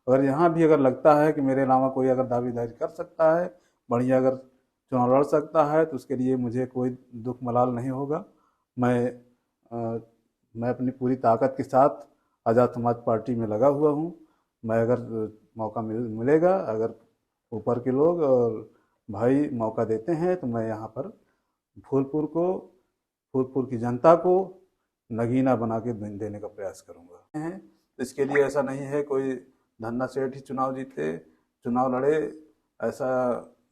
अगर यहाँ भी अगर लगता है कि मेरे अलावा कोई अगर दावेदारी कर सकता है, बढ़िया अगर चुनाव लड़ सकता है, तो उसके लिए मुझे कोई दुख मलाल नहीं होगा। मैं अ, मैं अपनी पूरी ताकत के साथ आज़ाद समाज पार्टी में लगा हुआ हूँ। मैं अगर मौका मिलेगा, अगर ऊपर के लोग और भाई मौका देते हैं, तो मैं यहाँ पर फूलपुर को, फूलपुर की जनता को नगीना बना के देने का प्रयास करूँगा। हैं, तो इसके लिए ऐसा नहीं है कोई धन्ना सेठ ही चुनाव जीते, चुनाव लड़े, ऐसा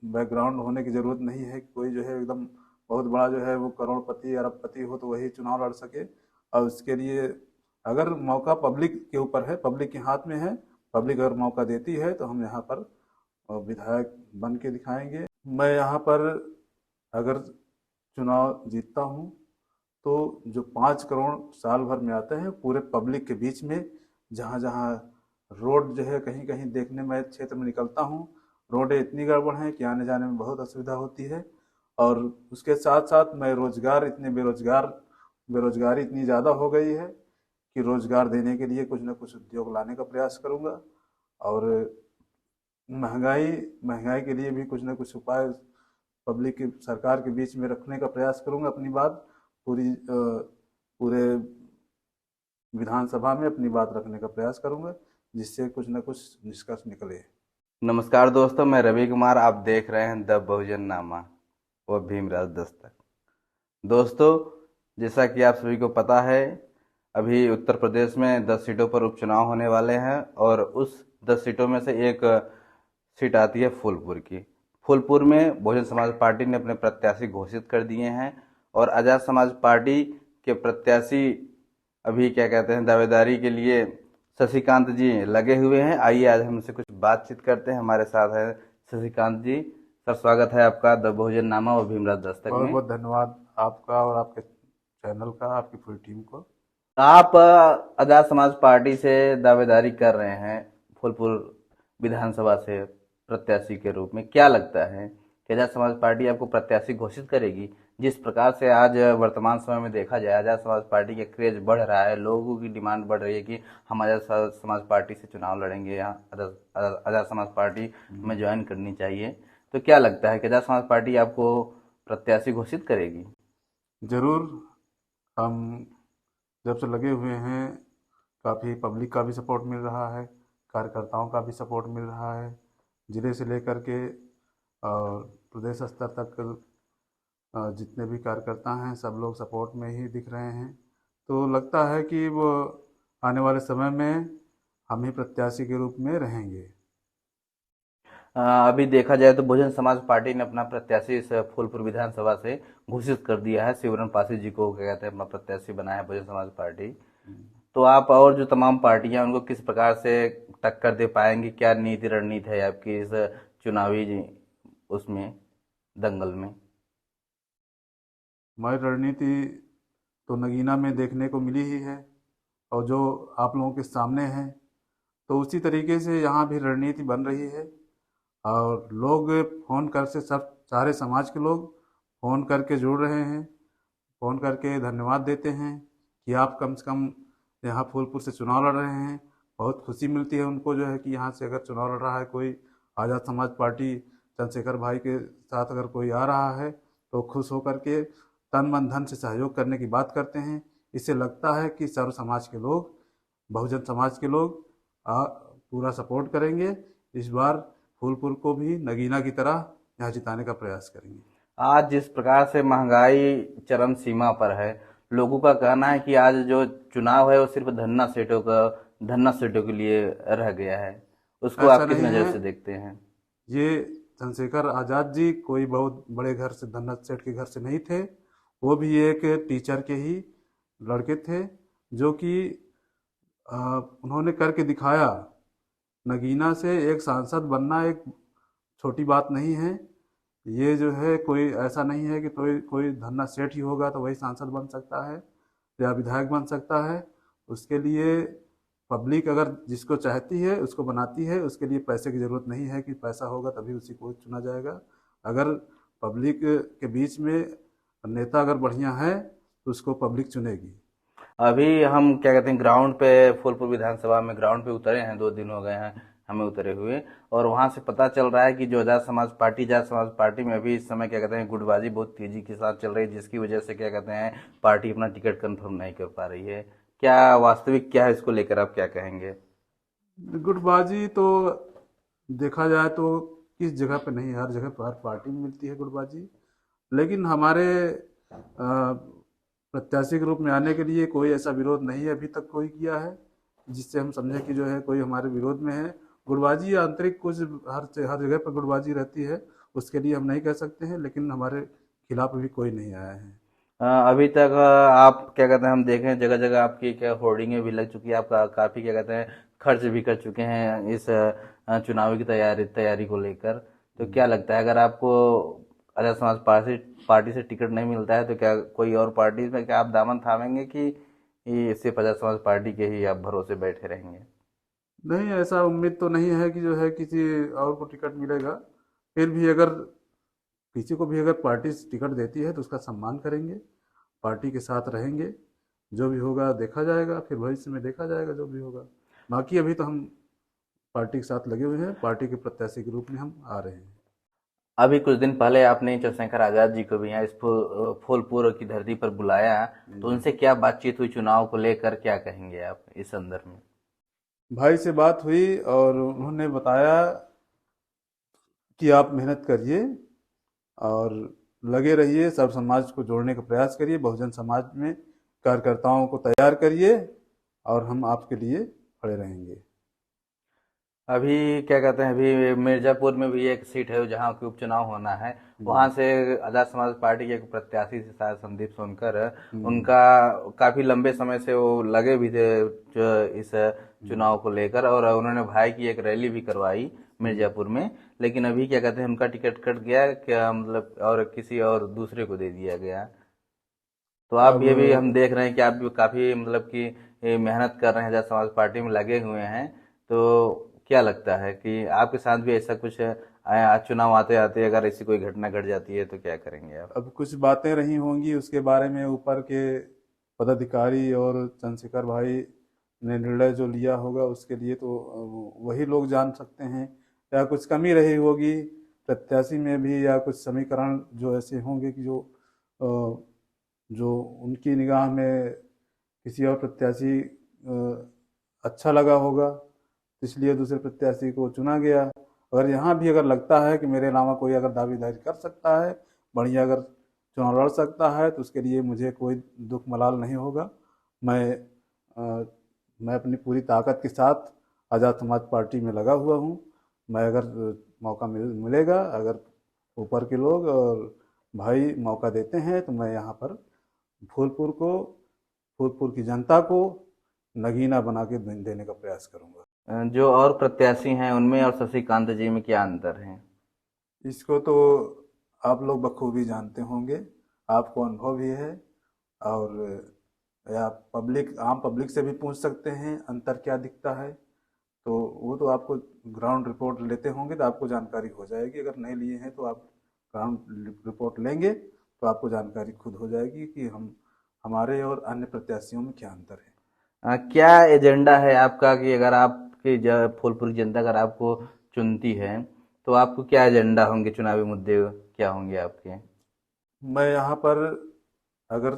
बैकग्राउंड होने की ज़रूरत नहीं है कि कोई जो है एकदम बहुत बड़ा जो है वो करोड़पति अरबपति हो तो वही चुनाव लड़ सके। और उसके लिए अगर मौका पब्लिक के ऊपर है, पब्लिक के हाथ में है, पब्लिक अगर मौका देती है तो हम यहाँ पर विधायक बन के दिखाएंगे। मैं यहाँ पर अगर चुनाव जीतता हूँ तो जो 5 करोड़ साल भर में आते हैं पूरे पब्लिक के बीच में, जहाँ जहाँ रोड जो है कहीं कहीं देखने में क्षेत्र में निकलता हूँ, रोडें इतनी गड़बड़ हैं कि आने जाने में बहुत असुविधा होती है। और उसके साथ साथ मैं रोजगार, इतने बेरोजगारी इतनी ज़्यादा हो गई है कि रोजगार देने के लिए कुछ न कुछ उद्योग लाने का प्रयास करूँगा। और महंगाई महंगाई के लिए भी कुछ न कुछ उपाय पब्लिक की, सरकार के बीच में रखने का प्रयास करूँगा। अपनी बात पूरे विधानसभा में अपनी बात रखने का प्रयास करूँगा, जिससे कुछ न कुछ निष्कर्ष निकले। नमस्कार दोस्तों, मैं रवि कुमार। आप देख रहे हैं द बहुजन नामा व भीमराज दस्तक। दोस्तों, जैसा कि आप सभी को पता है, अभी उत्तर प्रदेश में 10 सीटों पर उपचुनाव होने वाले हैं और उस 10 सीटों में से एक सीट आती है फूलपुर की। फूलपुर में बहुजन समाज पार्टी ने अपने प्रत्याशी घोषित कर दिए हैं और आज़ाद समाज पार्टी के प्रत्याशी अभी क्या कहते हैं, दावेदारी के लिए शशिकांत जी लगे हुए हैं। आइए आज हम उनसे कुछ बातचीत करते हैं। हमारे साथ है शशिकांत जी। सर, स्वागत है आपका द बहुजन नामा और भीमराज दस्तक बहुत में। बहुत धन्यवाद आपका और आपके चैनल का, आपकी पूरी टीम को। आप आजाद समाज पार्टी से दावेदारी कर रहे हैं फूलपुर विधानसभा से प्रत्याशी के रूप में। क्या लगता है कि आजाद समाज पार्टी आपको प्रत्याशी घोषित करेगी? जिस प्रकार से आज वर्तमान समय में देखा जाए, आजाद समाज पार्टी का क्रेज बढ़ रहा है, लोगों की डिमांड बढ़ रही है कि हम आजाद समाज पार्टी से चुनाव लड़ेंगे, यहाँ आजाद समाज पार्टी में ज्वाइन करनी चाहिए। तो क्या लगता है कि आजाद समाज पार्टी आपको प्रत्याशी घोषित करेगी? जरूर। हम जब से लगे हुए हैं, काफ़ी पब्लिक का भी सपोर्ट मिल रहा है, कार्यकर्ताओं का भी सपोर्ट मिल रहा है, जिले से लेकर के और प्रदेश स्तर तक जितने भी कार्यकर्ता हैं सब लोग सपोर्ट में ही दिख रहे हैं। तो लगता है कि वो आने वाले समय में हम ही प्रत्याशी के रूप में रहेंगे। अभी देखा जाए तो बहुजन समाज पार्टी ने अपना प्रत्याशी इस फूलपुर विधानसभा से घोषित कर दिया है। शिवरन पासी जी को क्या कहते हैं, अपना प्रत्याशी बनाया है बहुजन समाज पार्टी। तो आप और जो तमाम पार्टियां उनको किस प्रकार से टक्कर दे पाएंगी? क्या नीति रणनीति है आपकी इस चुनावी उसमें दंगल में? हमारी रणनीति तो नगीना में देखने को मिली ही है, और जो आप लोगों के सामने है, तो उसी तरीके से यहाँ भी रणनीति बन रही है। और लोग फ़ोन कर से, सब सारे समाज के लोग फ़ोन करके जुड़ रहे हैं, फ़ोन करके धन्यवाद देते हैं कि आप कम से कम यहाँ फूलपुर से चुनाव लड़ रहे हैं। बहुत खुशी मिलती है उनको जो है कि यहाँ से अगर चुनाव लड़ रहा है कोई, आज़ाद समाज पार्टी चंद्रशेखर भाई के साथ अगर कोई आ रहा है, तो खुश होकर के तन मन धन से सहयोग करने की बात करते हैं। इससे लगता है कि सर्व समाज के लोग, बहुजन समाज के लोग पूरा सपोर्ट करेंगे। इस बार फूलपुर को भी नगीना की तरह यहाँ जिताने का प्रयास करेंगे। आज जिस प्रकार से महंगाई चरम सीमा पर है, लोगों का कहना है कि आज जो चुनाव है वो सिर्फ धन्ना सेठों के लिए रह गया है। उसको ऐसा आप किस नहीं नज़र है। से देखते हैं? ये चंद्रशेखर आज़ाद जी कोई बहुत बड़े घर से, धन्ना सेठ के घर से नहीं थे। वो भी एक टीचर के ही लड़के थे, जो कि उन्होंने करके दिखाया। नगीना से एक सांसद बनना एक छोटी बात नहीं है। ये जो है कोई ऐसा नहीं है कि कोई कोई धन्ना सेठ ही होगा तो वही सांसद बन सकता है या विधायक बन सकता है। उसके लिए पब्लिक अगर जिसको चाहती है उसको बनाती है। उसके लिए पैसे की ज़रूरत नहीं है कि पैसा होगा तभी उसी को चुना जाएगा। अगर पब्लिक के बीच में नेता अगर बढ़िया है तो उसको पब्लिक चुनेगी। अभी हम क्या कहते हैं ग्राउंड पे, फूलपुर विधानसभा में ग्राउंड पे उतरे हैं, 2 दिन हो गए हैं हमें उतरे हुए। और वहां से पता चल रहा है कि जो आजाद समाज पार्टी में अभी इस समय क्या कहते हैं गुटबाजी बहुत तेजी के साथ चल रही है, जिसकी वजह से क्या कहते हैं पार्टी अपना टिकट कंफर्म नहीं कर पा रही है। क्या वास्तविक क्या है, इसको लेकर आप क्या कहेंगे? गुटबाजी तो देखा जाए तो किस जगह पे नहीं, हर जगह पर हर पार्टी में मिलती है गुटबाजी। लेकिन हमारे प्रत्याशी के रूप में आने के लिए कोई ऐसा विरोध नहीं है अभी तक कोई किया है जिससे हम समझे कि जो है कोई हमारे विरोध में है। गुटबाजी या आंतरिक कुछ हर जगह पर गुटबाजी रहती है, उसके लिए हम नहीं कह सकते हैं, लेकिन हमारे खिलाफ अभी कोई नहीं आया है। अभी तक आप क्या कहते हैं हम देखें जगह जगह आपकी क्या होर्डिंगें भी लग चुकी है, आपका काफी क्या कहते हैं खर्च भी कर चुके हैं इस चुनाव की तैयारी को लेकर। तो क्या लगता है, अगर आपको आजाद समाज पार्टी से टिकट नहीं मिलता है तो क्या कोई और पार्टी में क्या आप दामन थामेंगे कि ये सिर्फ आजाद समाज पार्टी के ही आप भरोसे बैठे रहेंगे? नहीं, ऐसा उम्मीद तो नहीं है कि जो है किसी और को टिकट मिलेगा। फिर भी अगर किसी को भी अगर पार्टी टिकट देती है तो उसका सम्मान करेंगे, पार्टी के साथ रहेंगे। जो भी होगा देखा जाएगा, फिर भविष्य में देखा जाएगा जो भी होगा। बाकी अभी तो हम पार्टी के साथ लगे हुए हैं, पार्टी के प्रत्याशी के रूप में हम आ रहे हैं। अभी कुछ दिन पहले आपने चंद्रशेखर आजाद जी को भी यहाँ इस फूलपुर की धरती पर बुलाया, तो उनसे क्या बातचीत हुई चुनाव को लेकर, क्या कहेंगे आप इस संदर्भ में? भाई से बात हुई और उन्होंने बताया कि आप मेहनत करिए और लगे रहिए, सब समाज को जोड़ने का प्रयास करिए, बहुजन समाज में कार्यकर्ताओं को तैयार करिए और हम आपके लिए खड़े रहेंगे। अभी क्या कहते हैं अभी मिर्जापुर में भी एक सीट है जहाँ की उपचुनाव होना है, वहां हम्म। से आजाद समाज पार्टी के एक प्रत्याशी से शायद संदीप सोनकर, हम्म। उनका काफी लंबे समय से वो लगे भी थे इस चुनाव को लेकर, और उन्होंने भाई की एक रैली भी करवाई हम्म। मिर्जापुर में। लेकिन अभी क्या कहते हैं उनका टिकट कट गया क्या, मतलब और किसी और दूसरे को दे दिया गया। तो आप अब भी अभी हम देख रहे हैं कि आप भी काफी मतलब कि मेहनत कर रहे हैं, आजाद समाज पार्टी में लगे हुए हैं। तो क्या लगता है कि आपके साथ भी ऐसा कुछ चुनाव आते आते अगर ऐसी कोई घटना घट जाती है तो क्या करेंगे आप? अब कुछ बातें रही होंगी उसके बारे में, ऊपर के पदाधिकारी और चंद्रशेखर भाई ने निर्णय जो लिया होगा उसके लिए तो वही लोग जान सकते हैं। या कुछ कमी रही होगी प्रत्याशी में भी, या कुछ समीकरण जो ऐसे होंगे कि जो उनकी निगाह में किसी और प्रत्याशी अच्छा लगा होगा, तो इसलिए दूसरे प्रत्याशी को चुना गया। अगर यहाँ भी अगर लगता है कि मेरे अलावा कोई अगर दावेदारी कर सकता है, बढ़िया अगर चुनाव लड़ सकता है, तो उसके लिए मुझे कोई दुख मलाल नहीं होगा। मैं अ, मैं अपनी पूरी ताकत के साथ आज़ाद समाज पार्टी में लगा हुआ हूँ। मैं अगर मौका मिलेगा, अगर ऊपर के लोग और भाई मौका देते हैं, तो मैं यहाँ पर फूलपुर को, फूलपुर की जनता को नगीना बना के देने का प्रयास करूँगा। जो और प्रत्याशी हैं उनमें और शशिकांत जी में क्या अंतर है? इसको तो आप लोग बखूबी जानते होंगे, आपको अनुभव भी है। और या आम पब्लिक से भी पूछ सकते हैं अंतर क्या दिखता है। तो वो तो आपको ग्राउंड रिपोर्ट लेते होंगे तो आपको जानकारी हो जाएगी। अगर नहीं लिए हैं तो आप ग्राउंड रिपोर्ट लेंगे तो आपको जानकारी खुद हो जाएगी कि हम हमारे और अन्य प्रत्याशियों में क्या अंतर है। क्या एजेंडा है आपका कि अगर आपकी फूलपुर की जनता अगर आपको चुनती है तो आपको क्या एजेंडा होंगे, चुनावी मुद्दे क्या होंगे आपके? मैं यहाँ पर अगर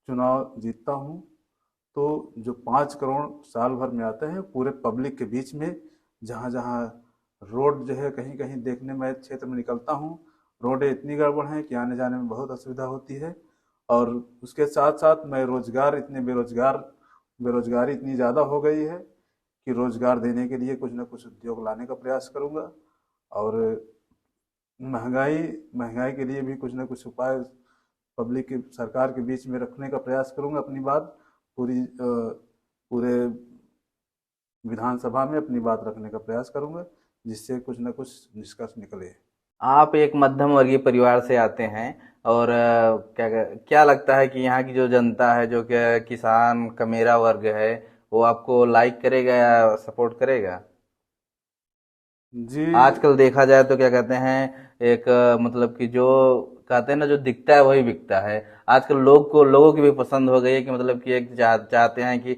चुनाव जीतता हूँ तो जो 5 करोड़ साल भर में आते हैं पूरे पब्लिक के बीच में, जहाँ जहाँ रोड जो है कहीं कहीं देखने में क्षेत्र में निकलता हूँ, रोडें इतनी गड़बड़ हैं कि आने जाने में बहुत असुविधा होती है। और उसके साथ साथ मैं रोजगार, इतने बेरोजगारी इतनी ज़्यादा हो गई है कि रोजगार देने के लिए कुछ ना कुछ उद्योग लाने का प्रयास करूँगा। और महंगाई महंगाई के लिए भी कुछ ना कुछ उपाय पब्लिक की, सरकार के बीच में रखने का प्रयास करूंगा। अपनी बात पूरे विधानसभा में अपनी बात रखने का प्रयास करूंगा, जिससे कुछ ना कुछ निष्कर्ष निकले। आप एक मध्यम वर्गीय परिवार से आते हैं, और क्या क्या लगता है कि यहाँ की जो जनता है, जो कि किसान का मेरा वर्ग है, वो आपको लाइक करेगा या सपोर्ट करेगा? जी। आजकल देखा जाए तो क्या कहते हैं एक मतलब कि जो कहते हैं ना, जो दिखता है वही बिकता है। आजकल लोगों की भी पसंद हो गई है कि मतलब कि एक चाहते हैं कि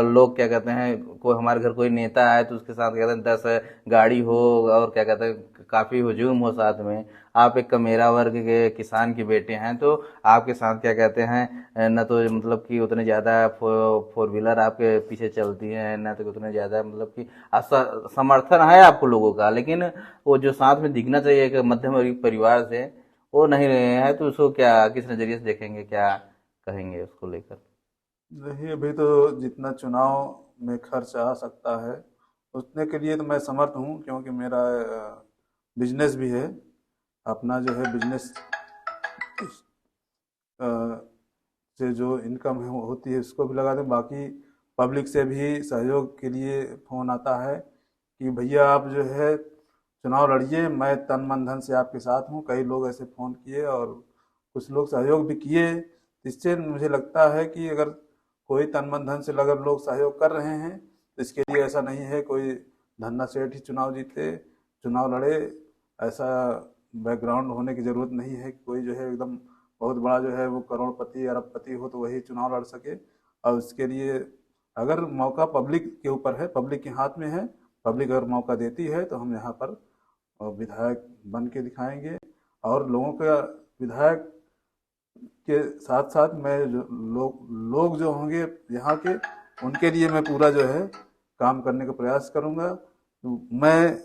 लोग क्या कहते हैं, कोई हमारे घर कोई नेता आए तो उसके साथ कहते हैं 10 गाड़ी हो और क्या कहते हैं काफी हुजूम हो साथ में। आप एक कमेरा वर्ग के किसान के बेटे हैं तो आपके साथ क्या कहते हैं न तो मतलब कि उतने ज्यादा फोर व्हीलर आपके पीछे चलती है, न तो उतने ज्यादा मतलब कि समर्थन है आपको लोगों का, लेकिन वो जो साथ में दिखना चाहिए एक मध्यम वर्गीय परिवार से, वो नहीं रहे हैं। तो उसको क्या किस नजरिए से देखेंगे, क्या कहेंगे उसको लेकर? नहीं, अभी तो जितना चुनाव में खर्च आ सकता है उतने के लिए तो मैं समर्थ हूँ, क्योंकि मेरा बिजनेस भी है। अपना जो है बिजनेस से जो इनकम है होती है उसको भी लगा दें। बाकी पब्लिक से भी सहयोग के लिए फ़ोन आता है कि भैया आप जो है चुनाव लड़िए, मैं तन मन धन से आपके साथ हूँ। कई लोग ऐसे फ़ोन किए और कुछ लोग सहयोग भी किए। इससे मुझे लगता है कि अगर कोई तन मन धन से अगर लोग सहयोग कर रहे हैं तो इसके लिए ऐसा नहीं है कोई धन्ना सेठ ही चुनाव जीते, चुनाव लड़े, ऐसा बैकग्राउंड होने की ज़रूरत नहीं है कि कोई जो है एकदम बहुत बड़ा जो है वो करोड़पति अरबपति हो तो वही चुनाव लड़ सके। और उसके लिए अगर मौका पब्लिक के ऊपर है, पब्लिक के हाथ में है, पब्लिक अगर मौका देती है तो हम यहाँ पर विधायक बन के दिखाएंगे। और लोगों का विधायक के साथ साथ मैं जो लोग जो होंगे यहाँ के, उनके लिए मैं पूरा जो है काम करने का प्रयास करूँगा। तो मैं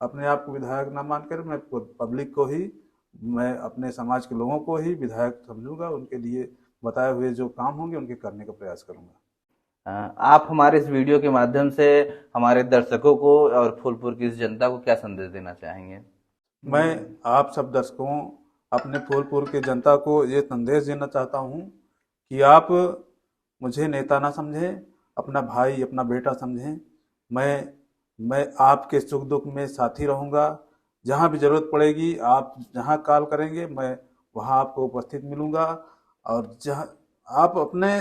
अपने आप को विधायक ना मानकर मैं पब्लिक को ही, मैं अपने समाज के लोगों को ही विधायक समझूंगा। उनके लिए बताए हुए जो काम होंगे उनके करने का प्रयास करूंगा। आप हमारे इस वीडियो के माध्यम से हमारे दर्शकों को और फूलपुर की इस जनता को क्या संदेश देना चाहेंगे? मैं आप सब दर्शकों, अपने फूलपुर के जनता को ये संदेश देना चाहता हूँ कि आप मुझे नेता ना समझें, अपना भाई अपना बेटा समझें। मैं आपके सुख दुख में साथी रहूँगा। जहाँ भी ज़रूरत पड़ेगी आप जहाँ कॉल करेंगे मैं वहाँ आपको उपस्थित मिलूँगा। और जहाँ आप अपने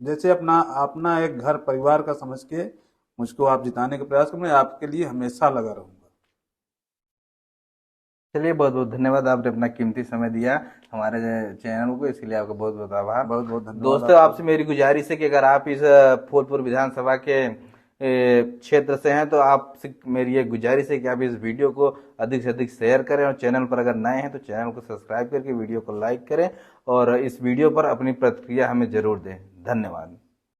जैसे अपना अपना एक घर परिवार का समझ के मुझको आप जिताने का प्रयास करें, मैं आपके लिए हमेशा लगा रहूँगा। चलिए, बहुत बहुत धन्यवाद, आपने अपना कीमती समय दिया हमारे चैनल को, इसके लिए आपका बहुत बहुत आभार। बहुत बहुत धन्यवाद दोस्तों, आपको। आपसे मेरी गुजारिश है कि अगर आप इस फूलपुर विधानसभा के क्षेत्र से हैं तो आपसे मेरी ये गुजारिश है कि आप इस वीडियो को अधिक से अधिक शेयर करें, और चैनल पर अगर नए हैं तो चैनल को सब्सक्राइब करके वीडियो को लाइक करें, और इस वीडियो पर अपनी प्रतिक्रिया हमें जरूर दें। धन्यवाद।